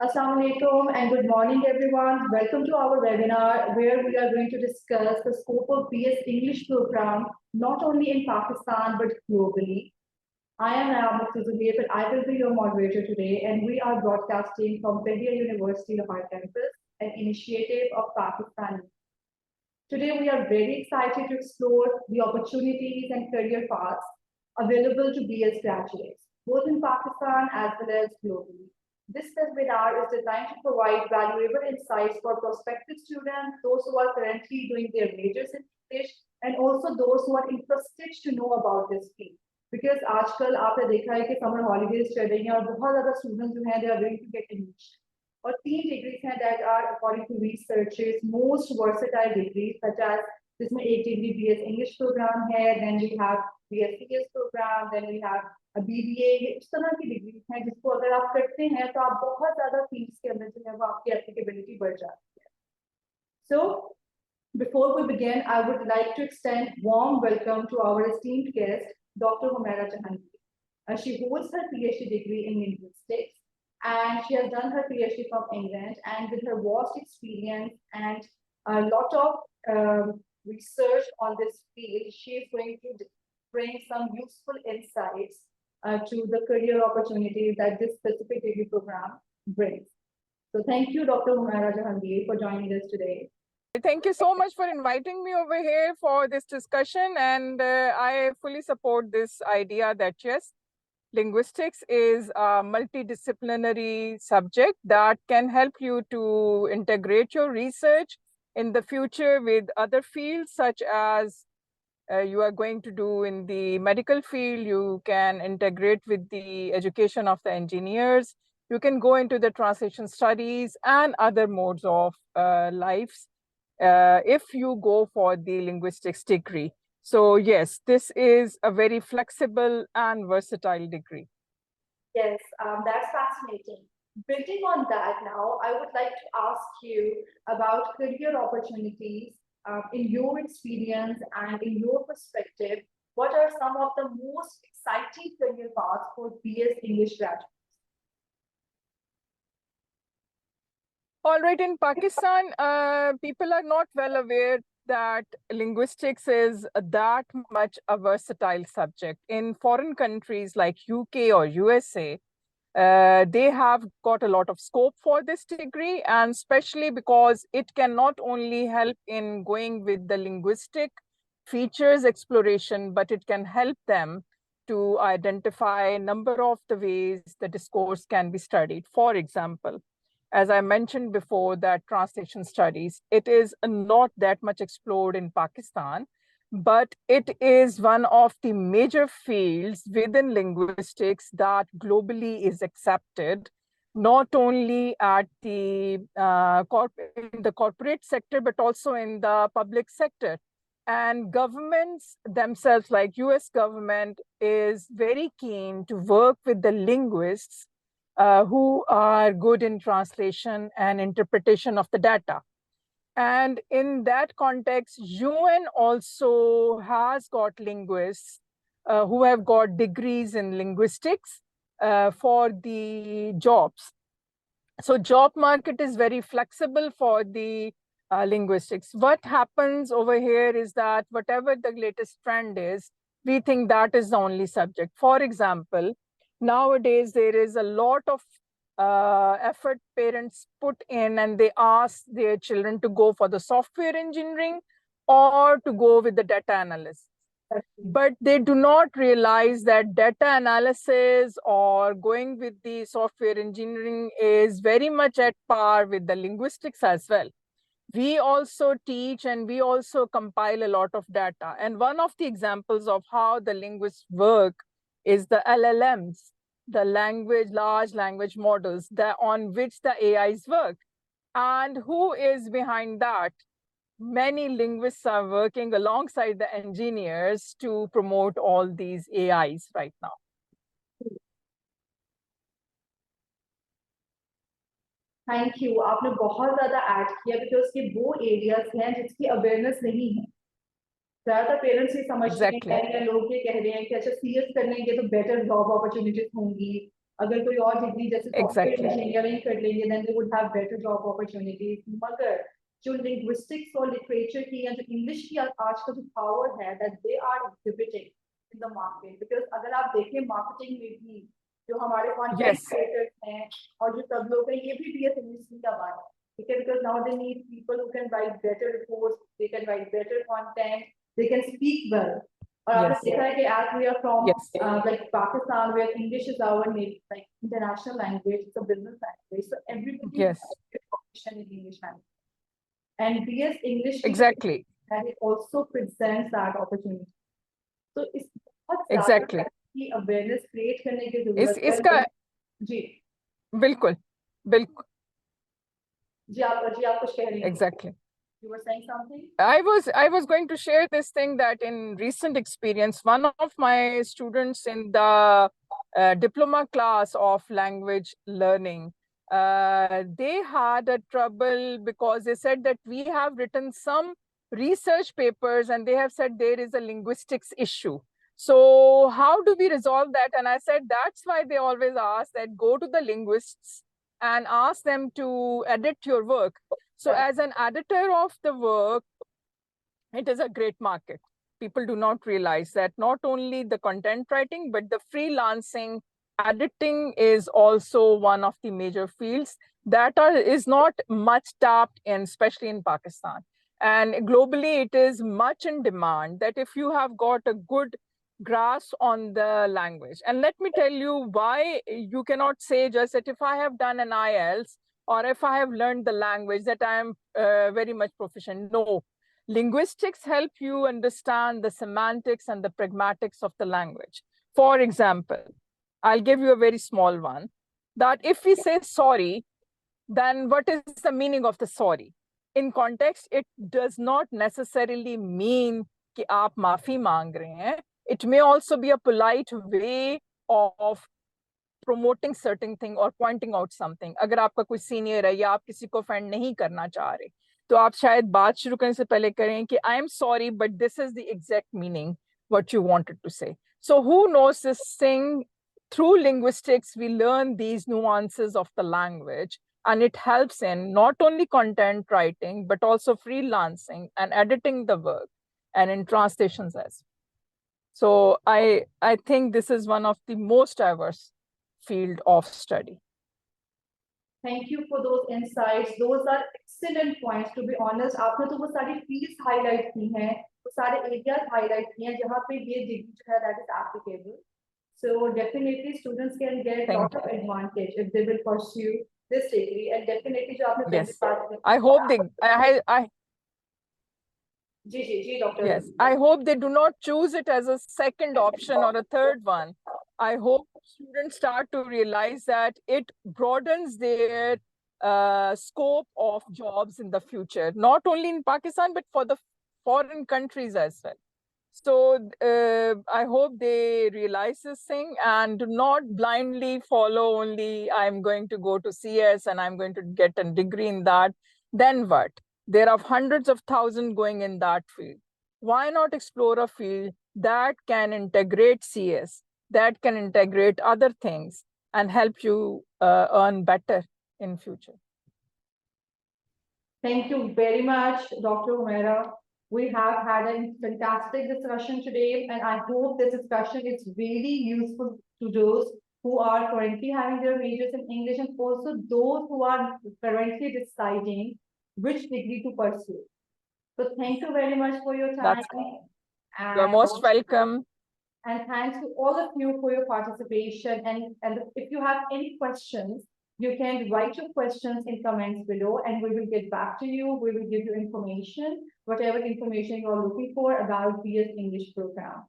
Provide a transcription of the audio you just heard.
Assalamu alaikum and good morning, everyone. Welcome to our webinar where we are going to discuss the scope of BS English program not only in Pakistan but globally. I am Nayab Mufti Zohaib and I will be your moderator today, and we are broadcasting from Bahria University Lahore Campus, an initiative of Pakistan. Today, we are very excited to explore the opportunities and career paths available to BS graduates, both in Pakistan as well as globally. This webinar is designed to provide valuable insights for prospective students, those who are currently doing their majors in English, and also those who are interested to know about this field. Because आजकल आपने देखा है कि summer holidays चल रही हैं और बहुत ज़्यादा स्टूडेंट्स जो हैं they are going to get enriched. और तीन डिग्रीज हैं that are according to researchers most versatile degrees such as जिसमें एक डिग्री BS English program है, then we have BScs program, then we have a BBA. ये इस तरह की डिग्रीज हैं जिसको अगर आप करते हैं तो आप बहुत ज्यादा फील्ड्स के अंदर जो है वो आपकी एप्लीकेबिलिटी बढ़ जाती है. So before we begin, I would like to extend warm welcome to our esteemed guest, Dr. Humaira Jahangir. She holds her PhD degree in linguistics, and she has done her PhD from England. And with her vast experience and a lot of research on this field, she is going to bring some useful insights to the career opportunities that this specific degree program brings. So thank you, Dr. Humaira Jahangir, for joining us today. Thank you so much for inviting me over here for this discussion. And I fully support this idea that, yes, linguistics is a multidisciplinary subject that can help you to integrate your research in the future with other fields, such as you are going to do in the medical field. You can integrate with the education of the engineers. You can go into the translation studies and other modes of lives if you go for the linguistics degree. So yes, this is a very flexible and versatile degree. Yes, that's fascinating. Building on that now, I would like to ask you about career opportunities in your experience and in your perspective. What are some of the most exciting career paths for BS English graduates? All right, in Pakistan, people are not well aware that linguistics is that much a versatile subject. In foreign countries like UK or USA, they have got a lot of scope for this degree, and especially because it can not only help in going with the linguistic features exploration, but it can help them to identify a number of the ways the discourse can be studied. For example, as I mentioned before, that translation studies, it is not that much explored in Pakistan, but it is one of the major fields within linguistics that globally is accepted, not only at the in the corporate sector, but also in the public sector. And governments themselves, like US government, is very keen to work with the linguists who are good in translation and interpretation of the data. And in that context, UN also has got linguists who have got degrees in linguistics for the jobs. So job market is very flexible for the linguistics. What happens over here is that whatever the latest trend is, we think that is the only subject. For example, nowadays, there is a lot of effort parents put in, and they ask their children to go for the software engineering or to go with the data analysis. But they do not realize that data analysis or going with the software engineering is very much at par with the linguistics as well. We also teach and we also compile a lot of data. And one of the examples of how the linguists work is the LLMs, the large language models that on which the AIs work. And who is behind that? Many linguists are working alongside the engineers to promote all these AIs right now. Thank you. आपने बहुत ज़्यादा add किया because ये वो areas हैं जिसकी awareness नहीं है. ज़्यादातर पेरेंट्स ये समझते हैं या लोग ये कह रहे हैं कि अच्छा CS कर लेंगे तो बेटर जॉब अपॉर्चुनिटीज होंगी, अगर कोई और डिग्री जैसे सॉफ्टवेयर Exactly. इंजीनियरिंग कर लेंगे then they would have better job opportunities. मगर जो linguistics और literature की या जो English की आज का जो power है that they are exhibiting in the market, because अगर आप देखें marketing में भी जो हमारे content creators हैं और जो सब लोग हैं, ये भी BS English का बात है, ठीक है, because now they need people who can write better reports, they can write better content, they can speak well. और आपने देखा है कि as we are from like Pakistan, where English is our like international language, it's a business language, so everybody has competition in English language. And BS English Exactly. and it also presents that opportunity. So इस बहुत Exactly. की awareness create करने की जरूरत है। इसका जी बिल्कुल बिल्कुल जी आप कुछ कह रही हैं। Exactly. You were saying something? I was going to share this thing that in recent experience, one of my students in the diploma class of language learning, they had a trouble because they said that we have written some research papers and they have said there is a linguistics issue. So how do we resolve that? And I said, that's why they always ask that go to the linguists and ask them to edit your work. So as an editor of the work, it is a great market. People do not realize that not only the content writing, but the freelancing editing is also one of the major fields that is not much tapped in, especially in Pakistan. And globally, it is much in demand that if you have got a good grasp on the language. And let me tell you why you cannot say just that if I have done an IELTS or if I have learned the language that I am very much proficient. No, linguistics help you understand the semantics and the pragmatics of the language. For example, I'll give you a very small one, that if we say sorry, then what is the meaning of the sorry? In context, it does not necessarily mean कि आप माफी मांग रहे हैं. It may also be a polite way of promoting certain thing or pointing out something. अगर आपका कोई senior है या आप किसी को offend नहीं करना चाह रहे, तो आप शायद बात शुरू करने से पहले करें कि I am sorry, but this is the exact meaning what you wanted to say. So who knows this thing? Through linguistics, we learn these nuances of the language, and it helps in not only content writing, but also freelancing and editing the work and in translations as well. So I think this is one of the most diverse field of study. Thank you for those insights. Those are excellent points. To be honest, आपने तो वो सारी fields highlight की हैं, वो सारे areas highlight किए हैं जहाँ पे ये degree जो है that is applicable. So definitely students can get a lot of advantage if they will pursue this degree, and definitely जो आपने Yes, I hope they doctor. Yes, I hope they do not choose it as a second option or a third one. I hope students start to realize that it broadens their scope of jobs in the future, not only in Pakistan, but for the foreign countries as well. So I hope they realize this thing and do not blindly follow only, I'm going to go to CS and I'm going to get a degree in that. Then what? There are hundreds of thousands going in that field. Why not explore a field that can integrate CS, that can integrate other things and help you earn better in future? Thank you very much, Dr. Humaira. We have had a fantastic discussion today, and I hope this discussion is really useful to those who are currently having their majors in English and also those who are currently deciding which degree to pursue. So thank you very much for your time. You're most welcome. And thanks to all of you for your participation. And if you have any questions, you can write your questions in comments below and we will get back to you. We will give you information, whatever information you are looking for about BS English program.